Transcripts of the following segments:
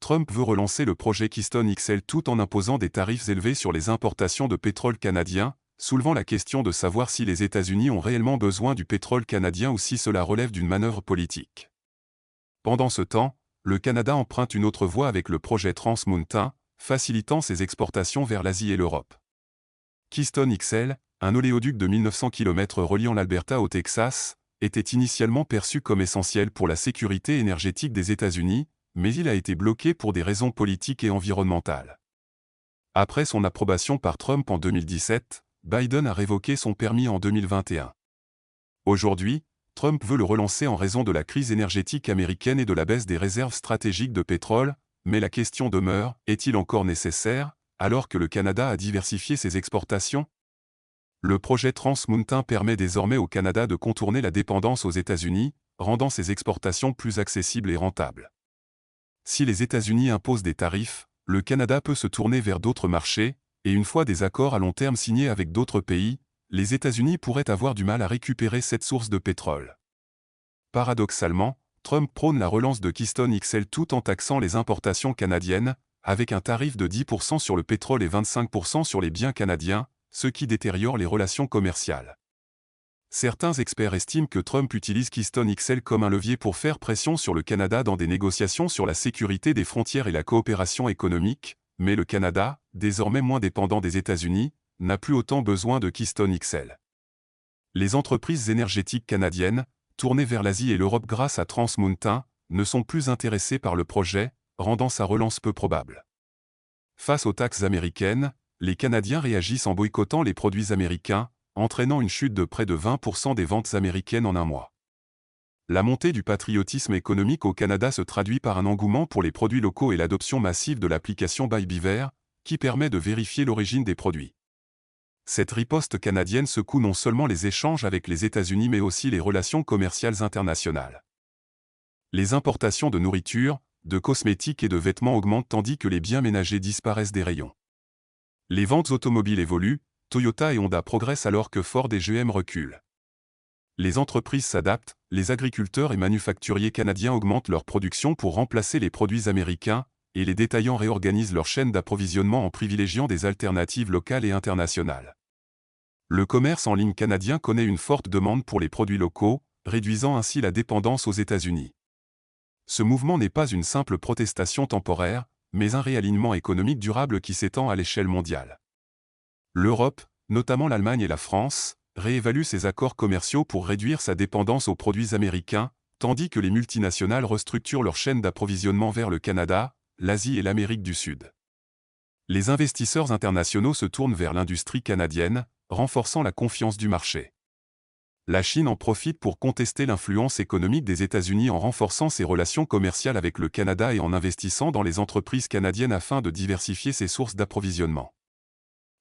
Trump veut relancer le projet Keystone XL tout en imposant des tarifs élevés sur les importations de pétrole canadien, soulevant la question de savoir si les États-Unis ont réellement besoin du pétrole canadien ou si cela relève d'une manœuvre politique. Pendant ce temps, le Canada emprunte une autre voie avec le projet Trans Mountain, facilitant ses exportations vers l'Asie et l'Europe. Keystone XL, un oléoduc de 1900 km reliant l'Alberta au Texas, était initialement perçu comme essentiel pour la sécurité énergétique des États-Unis, mais il a été bloqué pour des raisons politiques et environnementales. Après son approbation par Trump en 2017, Biden a révoqué son permis en 2021. Aujourd'hui, Trump veut le relancer en raison de la crise énergétique américaine et de la baisse des réserves stratégiques de pétrole, mais la question demeure, est-il encore nécessaire, alors que le Canada a diversifié ses exportations? Le projet Trans Mountain permet désormais au Canada de contourner la dépendance aux États-Unis, rendant ses exportations plus accessibles et rentables. Si les États-Unis imposent des tarifs, le Canada peut se tourner vers d'autres marchés, et une fois des accords à long terme signés avec d'autres pays, les États-Unis pourraient avoir du mal à récupérer cette source de pétrole. Paradoxalement, Trump prône la relance de Keystone XL tout en taxant les importations canadiennes, avec un tarif de 10% sur le pétrole et 25% sur les biens canadiens, ce qui détériore les relations commerciales. Certains experts estiment que Trump utilise Keystone XL comme un levier pour faire pression sur le Canada dans des négociations sur la sécurité des frontières et la coopération économique, mais le Canada, désormais moins dépendant des États-Unis, n'a plus autant besoin de Keystone XL. Les entreprises énergétiques canadiennes, tournées vers l'Asie et l'Europe grâce à Trans Mountain, ne sont plus intéressées par le projet, rendant sa relance peu probable. Face aux taxes américaines, les Canadiens réagissent en boycottant les produits américains, entraînant une chute de près de 20% des ventes américaines en un mois. La montée du patriotisme économique au Canada se traduit par un engouement pour les produits locaux et l'adoption massive de l'application Buy Beaver, qui permet de vérifier l'origine des produits. Cette riposte canadienne secoue non seulement les échanges avec les États-Unis mais aussi les relations commerciales internationales. Les importations de nourriture, de cosmétiques et de vêtements augmentent tandis que les biens ménagers disparaissent des rayons. Les ventes automobiles évoluent, Toyota et Honda progressent alors que Ford et GM reculent. Les entreprises s'adaptent, les agriculteurs et manufacturiers canadiens augmentent leur production pour remplacer les produits américains, et les détaillants réorganisent leur chaîne d'approvisionnement en privilégiant des alternatives locales et internationales. Le commerce en ligne canadien connaît une forte demande pour les produits locaux, réduisant ainsi la dépendance aux États-Unis. Ce mouvement n'est pas une simple protestation temporaire, mais un réalignement économique durable qui s'étend à l'échelle mondiale. L'Europe, notamment l'Allemagne et la France, réévalue ses accords commerciaux pour réduire sa dépendance aux produits américains, tandis que les multinationales restructurent leur chaîne d'approvisionnement vers le Canada, l'Asie et l'Amérique du Sud. Les investisseurs internationaux se tournent vers l'industrie canadienne, renforçant la confiance du marché. La Chine en profite pour contester l'influence économique des États-Unis en renforçant ses relations commerciales avec le Canada et en investissant dans les entreprises canadiennes afin de diversifier ses sources d'approvisionnement.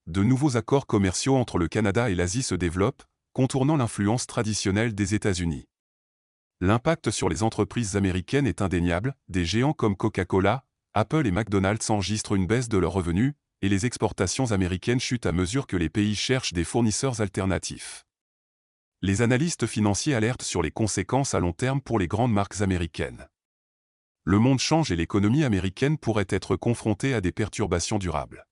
De nouveaux accords commerciaux entre le Canada et l'Asie se développent, contournant l'influence traditionnelle des États-Unis. L'impact sur les entreprises américaines est indéniable, des géants comme Coca-Cola, Apple et McDonald's enregistrent une baisse de leurs revenus, et les exportations américaines chutent à mesure que les pays cherchent des fournisseurs alternatifs. Les analystes financiers alertent sur les conséquences à long terme pour les grandes marques américaines. Le monde change et l'économie américaine pourrait être confrontée à des perturbations durables.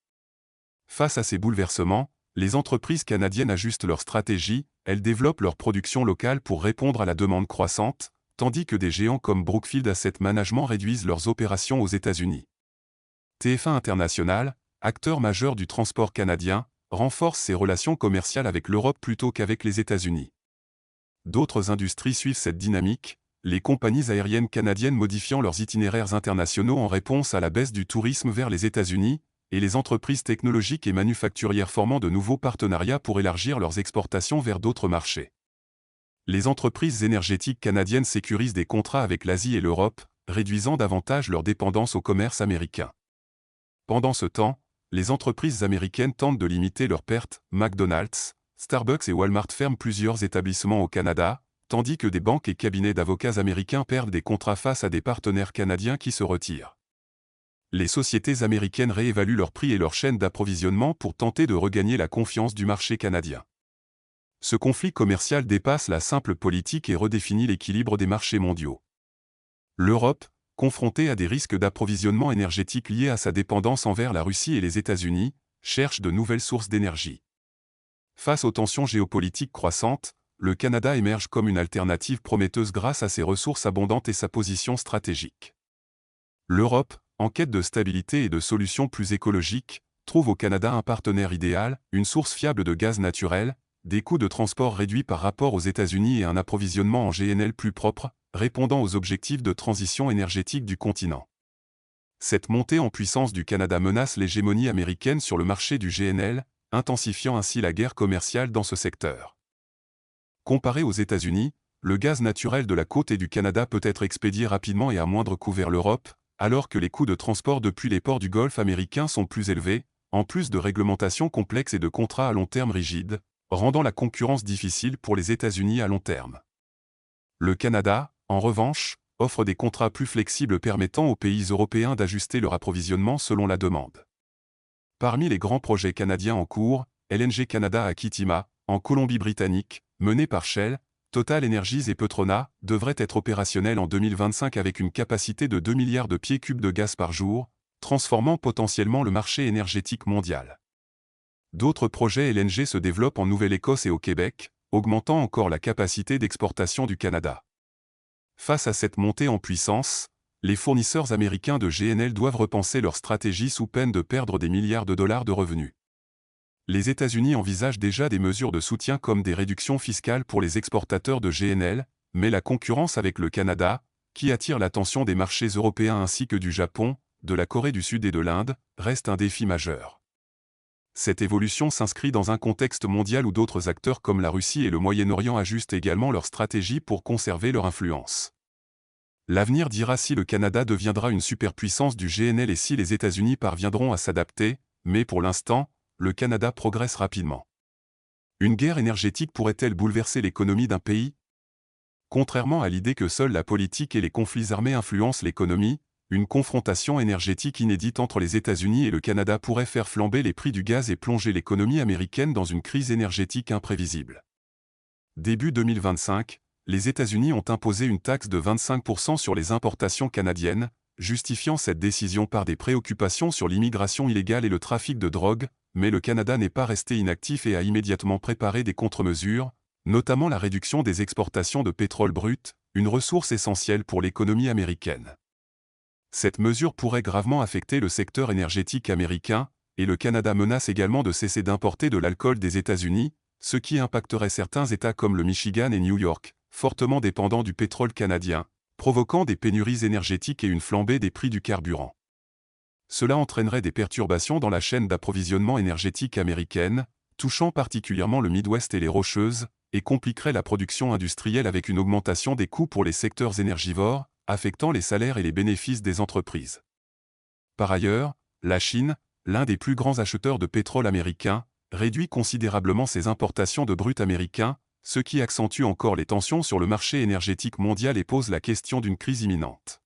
Face à ces bouleversements, les entreprises canadiennes ajustent leur stratégie, elles développent leur production locale pour répondre à la demande croissante, tandis que des géants comme Brookfield Asset Management réduisent leurs opérations aux États-Unis. TF1 International, acteur majeur du transport canadien, renforce ses relations commerciales avec l'Europe plutôt qu'avec les États-Unis. D'autres industries suivent cette dynamique, les compagnies aériennes canadiennes modifiant leurs itinéraires internationaux en réponse à la baisse du tourisme vers les États-Unis, et les entreprises technologiques et manufacturières formant de nouveaux partenariats pour élargir leurs exportations vers d'autres marchés. Les entreprises énergétiques canadiennes sécurisent des contrats avec l'Asie et l'Europe, réduisant davantage leur dépendance au commerce américain. Pendant ce temps, les entreprises américaines tentent de limiter leurs pertes, McDonald's, Starbucks et Walmart ferment plusieurs établissements au Canada, tandis que des banques et cabinets d'avocats américains perdent des contrats face à des partenaires canadiens qui se retirent. Les sociétés américaines réévaluent leurs prix et leurs chaînes d'approvisionnement pour tenter de regagner la confiance du marché canadien. Ce conflit commercial dépasse la simple politique et redéfinit l'équilibre des marchés mondiaux. L'Europe, confronté à des risques d'approvisionnement énergétique liés à sa dépendance envers la Russie et les États-Unis, cherche de nouvelles sources d'énergie. Face aux tensions géopolitiques croissantes, le Canada émerge comme une alternative prometteuse grâce à ses ressources abondantes et sa position stratégique. L'Europe, en quête de stabilité et de solutions plus écologiques, trouve au Canada un partenaire idéal, une source fiable de gaz naturel, des coûts de transport réduits par rapport aux États-Unis et un approvisionnement en GNL plus propre, répondant aux objectifs de transition énergétique du continent. Cette montée en puissance du Canada menace l'hégémonie américaine sur le marché du GNL, intensifiant ainsi la guerre commerciale dans ce secteur. Comparé aux États-Unis, le gaz naturel de la côte et du Canada peut être expédié rapidement et à moindre coût vers l'Europe, alors que les coûts de transport depuis les ports du Golfe américain sont plus élevés, en plus de réglementations complexes et de contrats à long terme rigides, rendant la concurrence difficile pour les États-Unis à long terme. Le Canada, en revanche, offre des contrats plus flexibles permettant aux pays européens d'ajuster leur approvisionnement selon la demande. Parmi les grands projets canadiens en cours, LNG Canada à Kitima, en Colombie-Britannique, mené par Shell, Total Energies et Petronas, devrait être opérationnel en 2025 avec une capacité de 2 milliards de pieds cubes de gaz par jour, transformant potentiellement le marché énergétique mondial. D'autres projets LNG se développent en Nouvelle-Écosse et au Québec, augmentant encore la capacité d'exportation du Canada. Face à cette montée en puissance, les fournisseurs américains de GNL doivent repenser leur stratégie sous peine de perdre des milliards de dollars de revenus. Les États-Unis envisagent déjà des mesures de soutien comme des réductions fiscales pour les exportateurs de GNL, mais la concurrence avec le Canada, qui attire l'attention des marchés européens ainsi que du Japon, de la Corée du Sud et de l'Inde, reste un défi majeur. Cette évolution s'inscrit dans un contexte mondial où d'autres acteurs comme la Russie et le Moyen-Orient ajustent également leur stratégie pour conserver leur influence. L'avenir dira si le Canada deviendra une superpuissance du GNL et si les États-Unis parviendront à s'adapter, mais pour l'instant, le Canada progresse rapidement. Une guerre énergétique pourrait-elle bouleverser l'économie d'un pays? Contrairement à l'idée que seule la politique et les conflits armés influencent l'économie, une confrontation énergétique inédite entre les États-Unis et le Canada pourrait faire flamber les prix du gaz et plonger l'économie américaine dans une crise énergétique imprévisible. Début 2025, les États-Unis ont imposé une taxe de 25% sur les importations canadiennes, justifiant cette décision par des préoccupations sur l'immigration illégale et le trafic de drogue, mais le Canada n'est pas resté inactif et a immédiatement préparé des contre-mesures, notamment la réduction des exportations de pétrole brut, une ressource essentielle pour l'économie américaine. Cette mesure pourrait gravement affecter le secteur énergétique américain, et le Canada menace également de cesser d'importer de l'alcool des États-Unis, ce qui impacterait certains États comme le Michigan et New York, fortement dépendants du pétrole canadien, provoquant des pénuries énergétiques et une flambée des prix du carburant. Cela entraînerait des perturbations dans la chaîne d'approvisionnement énergétique américaine, touchant particulièrement le Midwest et les Rocheuses, et compliquerait la production industrielle avec une augmentation des coûts pour les secteurs énergivores, affectant les salaires et les bénéfices des entreprises. Par ailleurs, la Chine, l'un des plus grands acheteurs de pétrole américain, réduit considérablement ses importations de brut américain, ce qui accentue encore les tensions sur le marché énergétique mondial et pose la question d'une crise imminente.